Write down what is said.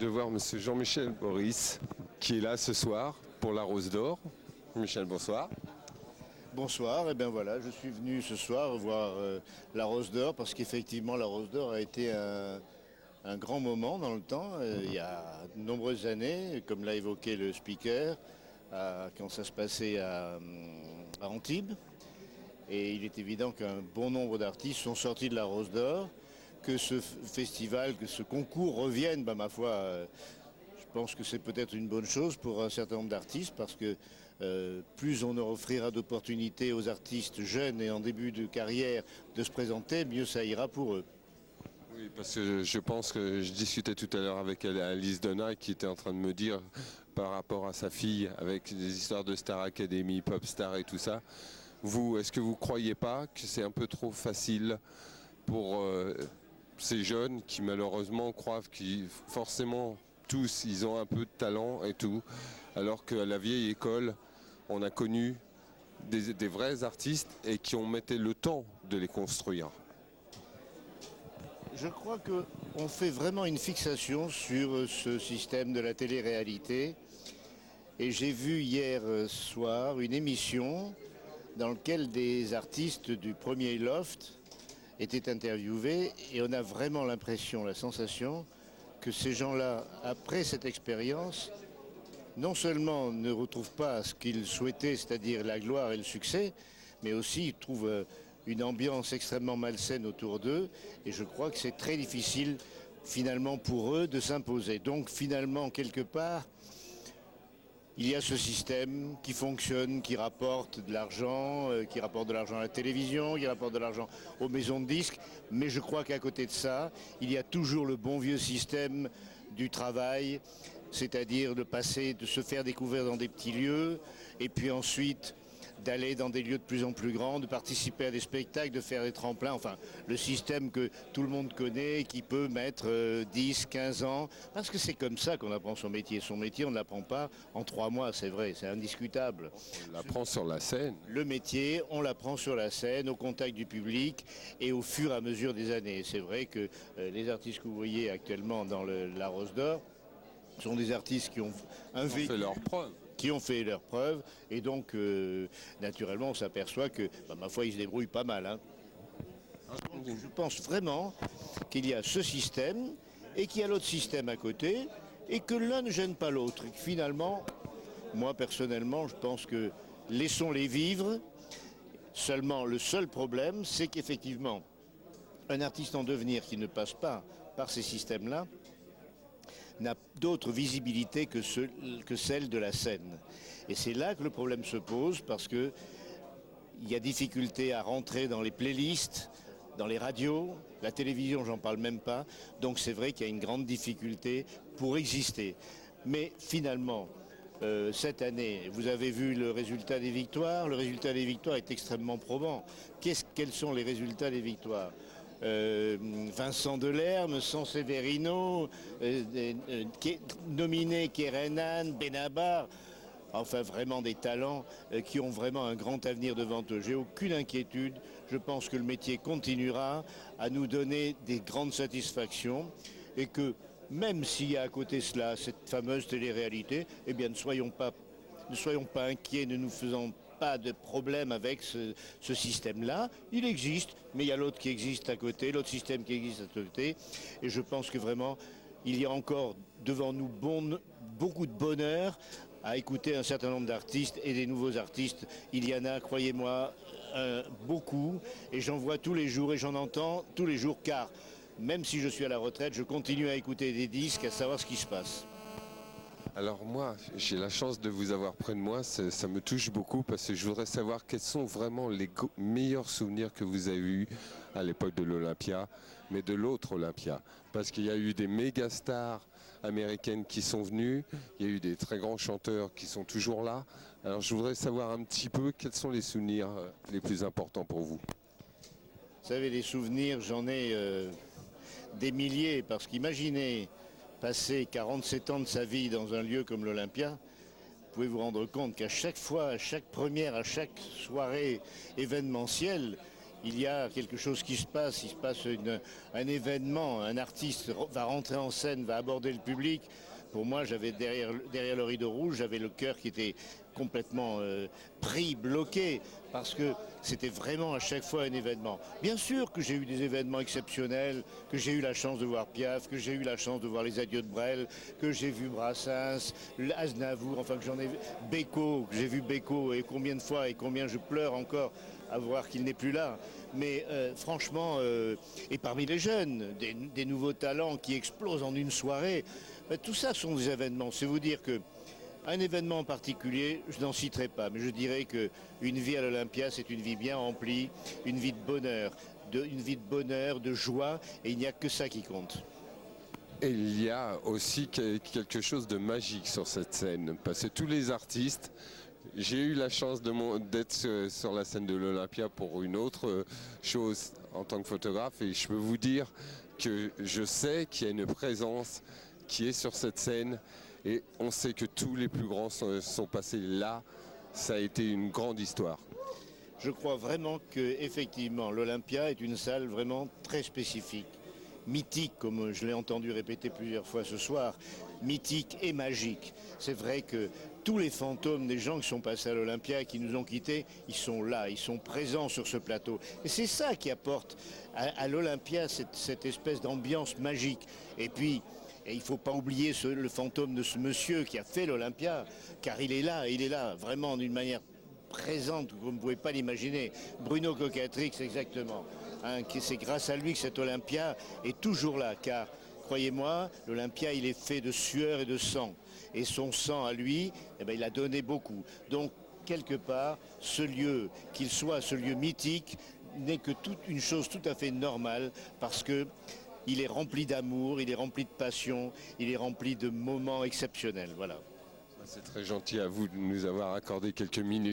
de voir monsieur Jean-Michel Boris, qui est là ce soir pour la Rose d'Or. Michel, bonsoir. Bonsoir, et bien voilà, je suis venu ce soir voir la Rose d'Or parce qu'effectivement la Rose d'Or a été un grand moment dans le temps, il y a de nombreuses années, comme l'a évoqué le speaker, quand ça se passait à Antibes. Et il est évident qu'un bon nombre d'artistes sont sortis de la Rose d'Or, que ce festival, que ce concours revienne, ma foi, je pense que c'est peut-être une bonne chose pour un certain nombre d'artistes parce que plus on offrira d'opportunités aux artistes jeunes et en début de carrière de se présenter, mieux ça ira pour eux. Oui, parce que je pense que je discutais tout à l'heure avec Alice Donat qui était en train de me dire par rapport à sa fille avec des histoires de Star Academy, Pop Star et tout ça. Vous, est-ce que vous croyez pas que c'est un peu trop facile pour ces jeunes qui malheureusement croient qu'ils forcément tous ils ont un peu de talent et tout, alors qu'à la vieille école on a connu des vrais artistes et qui ont mis le temps de les construire. Je crois qu'on fait vraiment une fixation sur ce système de la télé-réalité. Et j'ai vu hier soir une émission dans laquelle des artistes du premier Loft étaient interviewés et on a vraiment l'impression, la sensation que ces gens-là, après cette expérience, non seulement ne retrouvent pas ce qu'ils souhaitaient, c'est-à-dire la gloire et le succès, mais aussi trouvent une ambiance extrêmement malsaine autour d'eux. Et je crois que c'est très difficile, finalement, pour eux de s'imposer. Donc, finalement, quelque part, il y a ce système qui fonctionne, qui rapporte de l'argent, à la télévision, qui rapporte de l'argent aux maisons de disques. Mais je crois qu'à côté de ça, il y a toujours le bon vieux système du travail, c'est-à-dire de passer, de se faire découvrir dans des petits lieux, et puis ensuite d'aller dans des lieux de plus en plus grands, de participer à des spectacles, de faire des tremplins, enfin le système que tout le monde connaît, qui peut mettre 10, 15 ans, parce que c'est comme ça qu'on apprend son métier. Son métier, on ne l'apprend pas en 3 mois, c'est vrai, c'est indiscutable. On l'apprend sur la scène. Le métier, on l'apprend sur la scène, au contact du public et au fur et à mesure des années. C'est vrai que les artistes que vous voyez actuellement dans la Rose d'Or sont des artistes qui ont fait leur preuve. Qui ont fait leurs preuves, et donc naturellement on s'aperçoit que, ma foi, ils se débrouillent pas mal. Hein. Je pense vraiment qu'il y a ce système, et qu'il y a l'autre système à côté, et que l'un ne gêne pas l'autre. Et que finalement, moi personnellement, je pense que laissons-les vivre. Seulement, le seul problème, c'est qu'effectivement, un artiste en devenir qui ne passe pas par ces systèmes-là, n'a d'autre visibilité que celle de la scène. Et c'est là que le problème se pose, parce qu'il y a difficulté à rentrer dans les playlists, dans les radios, la télévision, j'en parle même pas. Donc c'est vrai qu'il y a une grande difficulté pour exister. Mais finalement, cette année, vous avez vu le résultat des victoires. Le résultat des victoires est extrêmement probant. Quels sont les résultats des victoires ? Vincent Delerme, Sanseverino, nominé Kerenan, Benabar, enfin vraiment des talents qui ont vraiment un grand avenir devant eux. J'ai aucune inquiétude, je pense que le métier continuera à nous donner des grandes satisfactions et que même s'il y a à côté cela cette fameuse télé-réalité, eh bien ne soyons pas inquiets, ne nous faisons pas de problème avec ce système-là. Il existe, mais il y a l'autre qui existe à côté, l'autre système qui existe à côté. Et je pense que vraiment, il y a encore devant nous beaucoup de bonheur à écouter un certain nombre d'artistes et des nouveaux artistes. Il y en a, croyez-moi, beaucoup. Et j'en vois tous les jours et j'en entends tous les jours, car même si je suis à la retraite, je continue à écouter des disques, à savoir ce qui se passe. Alors moi, j'ai la chance de vous avoir près de moi, ça me touche beaucoup parce que je voudrais savoir quels sont vraiment les meilleurs souvenirs que vous avez eus à l'époque de l'Olympia, mais de l'autre Olympia. Parce qu'il y a eu des méga stars américaines qui sont venues, il y a eu des très grands chanteurs qui sont toujours là. Alors je voudrais savoir un petit peu quels sont les souvenirs les plus importants pour vous. Vous savez, les souvenirs, j'en ai des milliers, parce qu'imaginez passer 47 ans de sa vie dans un lieu comme l'Olympia, vous pouvez vous rendre compte qu'à chaque fois, à chaque première, à chaque soirée événementielle, il y a quelque chose qui se passe, il se passe un événement, un artiste va rentrer en scène, va aborder le public. Pour moi, j'avais derrière le rideau rouge, j'avais le cœur qui était complètement pris, bloqué, parce que c'était vraiment à chaque fois un événement. Bien sûr que j'ai eu des événements exceptionnels, que j'ai eu la chance de voir Piaf, que j'ai eu la chance de voir les Adieux de Brel, que j'ai vu Brassens, Aznavour, enfin que j'en ai vu, Beko, que j'ai vu Beko, et combien de fois et combien je pleure encore à voir qu'il n'est plus là. Mais franchement, et parmi les jeunes, des nouveaux talents qui explosent en une soirée, tout ça sont des événements. C'est vous dire que un événement en particulier, je n'en citerai pas, mais je dirais qu'une vie à l'Olympia, c'est une vie bien remplie, une vie de bonheur, de joie, et il n'y a que ça qui compte. Et il y a aussi quelque chose de magique sur cette scène, parce que tous les artistes, j'ai eu la chance d'être sur la scène de l'Olympia pour une autre chose en tant que photographe, et je peux vous dire que je sais qu'il y a une présence qui est sur cette scène, et on sait que tous les plus grands sont passés là. Ça a été une grande histoire. Je crois vraiment que effectivement l'Olympia est une salle vraiment très spécifique, mythique, comme je l'ai entendu répéter plusieurs fois ce soir, mythique et magique. C'est vrai que tous les fantômes des gens qui sont passés à l'Olympia et qui nous ont quittés, ils sont là, ils sont présents sur ce plateau. Et c'est ça qui apporte à l'Olympia cette espèce d'ambiance magique. Et puis, il ne faut pas oublier le fantôme de ce monsieur qui a fait l'Olympia, car il est là, vraiment d'une manière présente, vous ne pouvez pas l'imaginer. Bruno Coquatrix, exactement. Hein, c'est grâce à lui que cet Olympia est toujours là, car, croyez-moi, l'Olympia, il est fait de sueur et de sang. Et son sang à lui, eh ben, il a donné beaucoup. Donc, quelque part, ce lieu, qu'il soit ce lieu mythique, n'est que une chose tout à fait normale, parce que il est rempli d'amour, il est rempli de passion, il est rempli de moments exceptionnels. Voilà. C'est très gentil à vous de nous avoir accordé quelques minutes.